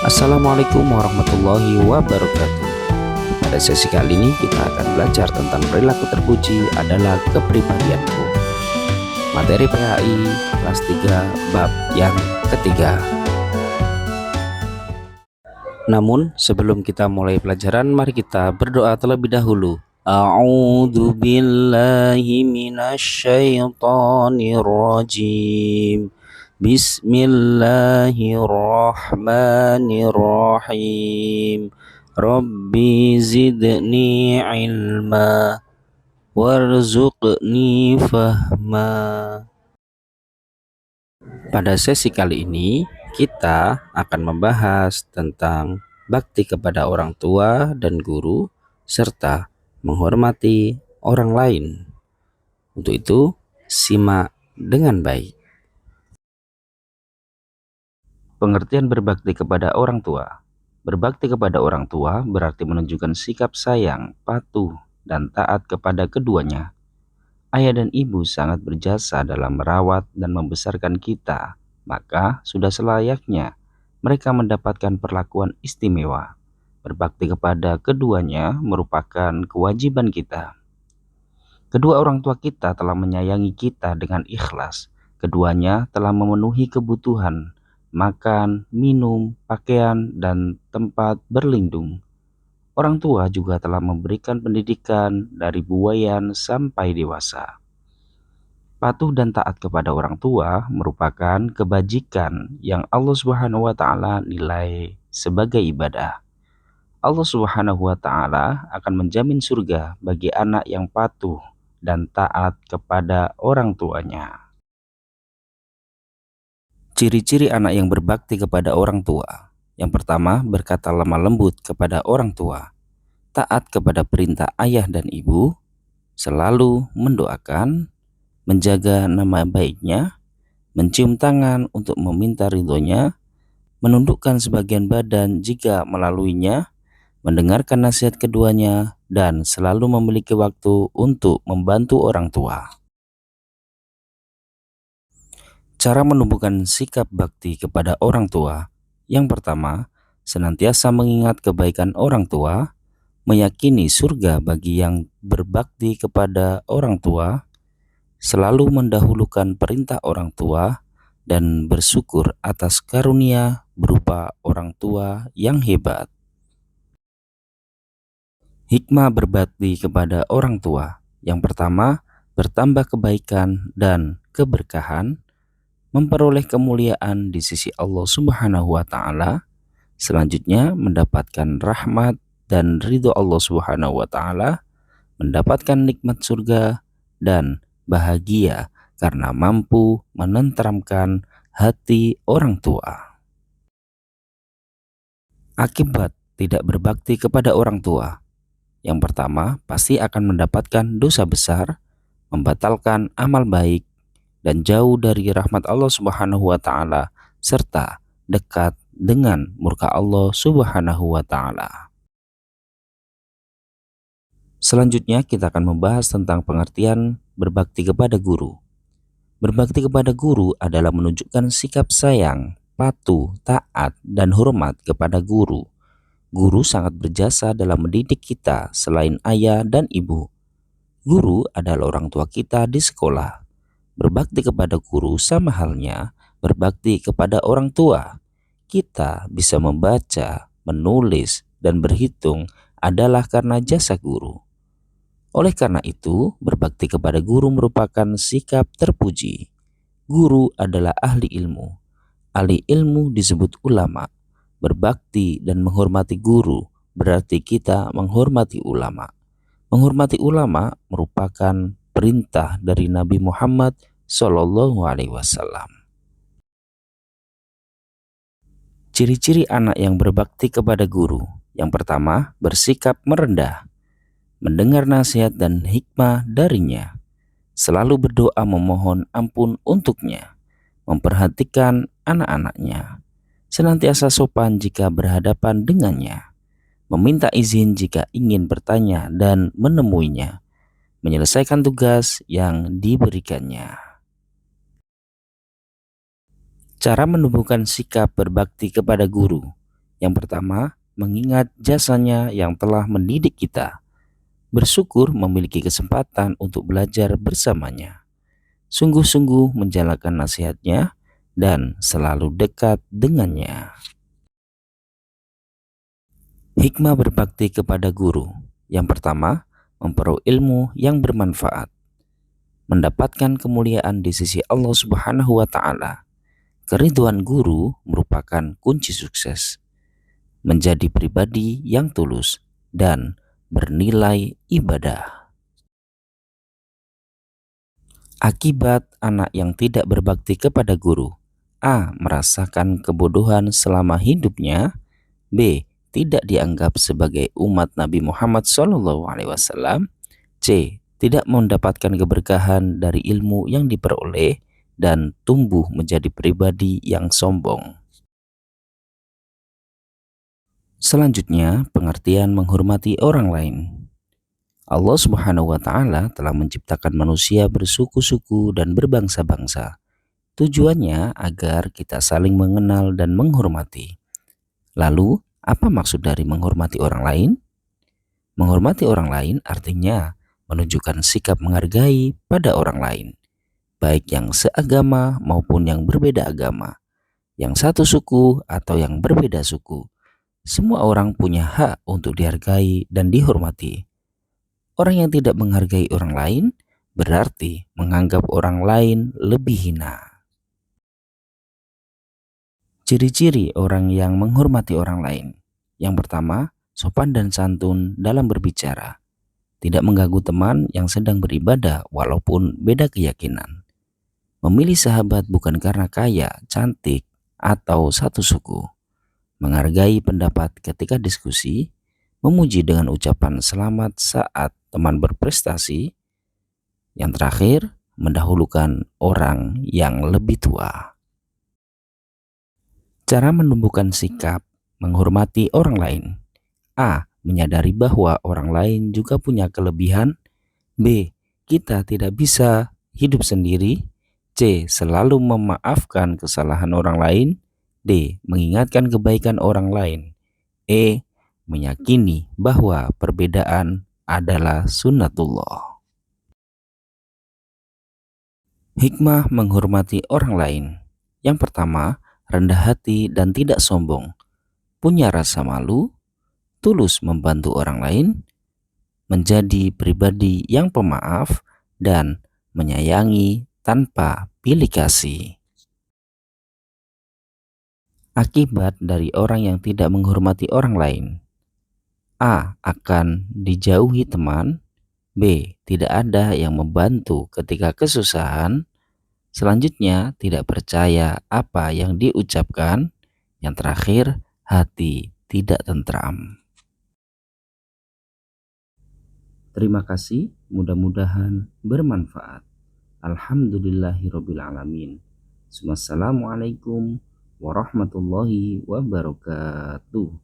Assalamualaikum warahmatullahi wabarakatuh. Pada sesi kali ini kita akan belajar tentang perilaku terpuji adalah kepribadianku. Materi PHI kelas 3 bab yang ketiga. Namun sebelum kita mulai pelajaran, mari kita berdoa terlebih dahulu. A'udzu billahi minasyaitonir rajim. Bismillahirrahmanirrahim. Rabbi zidni ilma warzuqni fahma. Pada sesi kali ini kita akan membahas tentang bakti kepada orang tua dan guru serta menghormati orang lain. Untuk itu, simak dengan baik. Pengertian berbakti kepada orang tua. Berbakti kepada orang tua berarti menunjukkan sikap sayang, patuh, dan taat kepada keduanya. Ayah dan ibu sangat berjasa dalam merawat dan membesarkan kita, maka sudah selayaknya mereka mendapatkan perlakuan istimewa. Berbakti kepada keduanya merupakan kewajiban kita. Kedua orang tua kita telah menyayangi kita dengan ikhlas. Keduanya telah memenuhi kebutuhan makan, minum, pakaian, dan tempat berlindung. Orang tua juga telah memberikan pendidikan dari buayan sampai dewasa. Patuh dan taat kepada orang tua merupakan kebajikan yang Allah Subhanahu wa Ta'ala nilai sebagai ibadah. Allah Subhanahu wa Ta'ala akan menjamin surga bagi anak yang patuh dan taat kepada orang tuanya. Ciri-ciri anak yang berbakti kepada orang tua. Yang pertama, berkata lemah lembut kepada orang tua, taat kepada perintah ayah dan ibu, selalu mendoakan, menjaga nama baiknya, mencium tangan untuk meminta ridhonya, menundukkan sebagian badan jika melaluinya, mendengarkan nasihat keduanya, dan selalu memiliki waktu untuk membantu orang tua. Cara menumbuhkan sikap bakti kepada orang tua. Yang pertama, senantiasa mengingat kebaikan orang tua, meyakini surga bagi yang berbakti kepada orang tua, selalu mendahulukan perintah orang tua, dan bersyukur atas karunia berupa orang tua yang hebat. Hikmah berbakti kepada orang tua. Yang pertama, bertambah kebaikan dan keberkahan, memperoleh kemuliaan di sisi Allah Subhanahu wa Ta'ala, selanjutnya mendapatkan rahmat dan ridho Allah Subhanahu wa Ta'ala, mendapatkan nikmat surga, dan bahagia karena mampu menenteramkan hati orang tua. Akibat tidak berbakti kepada orang tua. Yang pertama, pasti akan mendapatkan dosa besar, membatalkan amal baik, dan jauh dari rahmat Allah Subhanahu wa Ta'ala, serta dekat dengan murka Allah Subhanahu wa Ta'ala. Selanjutnya kita akan membahas tentang pengertian berbakti kepada guru. Berbakti kepada guru adalah menunjukkan sikap sayang, patuh, taat, dan hormat kepada guru. Guru sangat berjasa dalam mendidik kita selain ayah dan ibu. Guru adalah orang tua kita di sekolah. Berbakti kepada guru sama halnya berbakti kepada orang tua. Kita bisa membaca, menulis, dan berhitung adalah karena jasa guru. Oleh karena itu, berbakti kepada guru merupakan sikap terpuji. Guru adalah ahli ilmu. Ahli ilmu disebut ulama. Berbakti dan menghormati guru berarti kita menghormati ulama. Menghormati ulama merupakan perintah dari Nabi Muhammad Sallallahu Alaihi Wasallam. Ciri-ciri anak yang berbakti kepada guru. Yang pertama, bersikap merendah, mendengar nasihat dan hikmah darinya, selalu berdoa memohon ampun untuknya, memperhatikan anak-anaknya, senantiasa sopan jika berhadapan dengannya, meminta izin jika ingin bertanya dan menemuinya, menyelesaikan tugas yang diberikannya. Cara menumbuhkan sikap berbakti kepada guru. Yang pertama, mengingat jasanya yang telah mendidik kita. Bersyukur memiliki kesempatan untuk belajar bersamanya. Sungguh-sungguh menjalankan nasihatnya dan selalu dekat dengannya. Hikmah berbakti kepada guru. Yang pertama, memperoleh ilmu yang bermanfaat. Mendapatkan kemuliaan di sisi Allah Subhanahu wa Ta'ala. Keriduan guru merupakan kunci sukses. Menjadi pribadi yang tulus dan bernilai ibadah. Akibat anak yang tidak berbakti kepada guru: A. Merasakan kebodohan selama hidupnya. B. Tidak dianggap sebagai umat Nabi Muhammad SAW. C. Tidak mendapatkan keberkahan dari ilmu yang diperoleh dan tumbuh menjadi pribadi yang sombong. Selanjutnya, pengertian menghormati orang lain. Allah Subhanahu wa Ta'ala telah menciptakan manusia bersuku-suku dan berbangsa-bangsa. Tujuannya agar kita saling mengenal dan menghormati. Lalu, apa maksud dari menghormati orang lain? Menghormati orang lain artinya menunjukkan sikap menghargai pada orang lain, baik yang seagama maupun yang berbeda agama, yang satu suku atau yang berbeda suku. Semua orang punya hak untuk dihargai dan dihormati. Orang yang tidak menghargai orang lain berarti menganggap orang lain lebih hina. Ciri-ciri orang yang menghormati orang lain. Yang pertama, sopan dan santun dalam berbicara. Tidak mengganggu teman yang sedang beribadah walaupun beda keyakinan. Memilih sahabat bukan karena kaya, cantik, atau satu suku. Menghargai pendapat ketika diskusi. Memuji dengan ucapan selamat saat teman berprestasi. Yang terakhir, mendahulukan orang yang lebih tua. Cara menumbuhkan sikap menghormati orang lain. A. Menyadari bahwa orang lain juga punya kelebihan. B. Kita tidak bisa hidup sendiri. C. Selalu memaafkan kesalahan orang lain. D. Mengingatkan kebaikan orang lain. E. Meyakini bahwa perbedaan adalah sunnatullah. Hikmah menghormati orang lain. Yang pertama, rendah hati dan tidak sombong. Punya rasa malu, tulus membantu orang lain, menjadi pribadi yang pemaaf, dan menyayangi tanpa pilih kasih. Akibat dari orang yang tidak menghormati orang lain. A. Akan dijauhi teman. B. Tidak ada yang membantu ketika kesusahan. Selanjutnya, tidak percaya apa yang diucapkan. Yang terakhir, hati tidak tentram. Terima kasih, mudah-mudahan bermanfaat. Alhamdulillahirrabbilalamin. Wassalamualaikum warahmatullahi wabarakatuh.